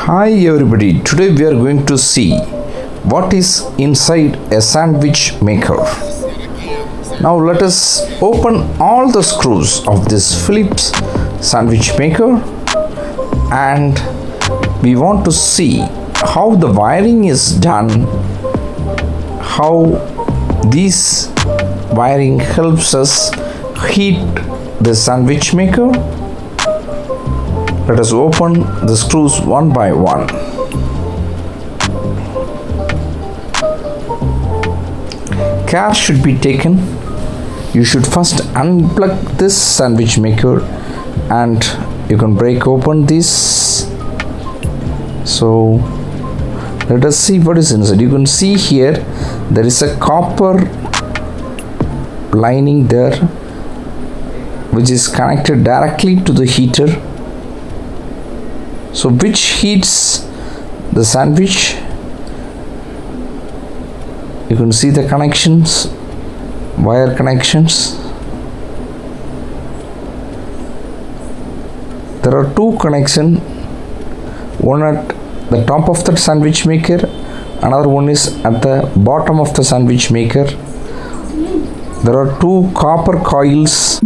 Hi everybody, today we are going to see what is inside a sandwich maker. Now let us open all the screws of this Phillips sandwich maker and we want to see how the wiring is done, how this wiring helps us heat the sandwich maker. Let us open the screws one by one. Care should be taken. You should first unplug this sandwich maker and you can break open this. So let us see what is inside. You can see here there is a copper lining there which is connected directly to the heater. So which heats the sandwich. You can see the connections, wire connections. There are two connections, one at the top of the sandwich maker, another one is at the bottom of the sandwich maker. There are two copper coils.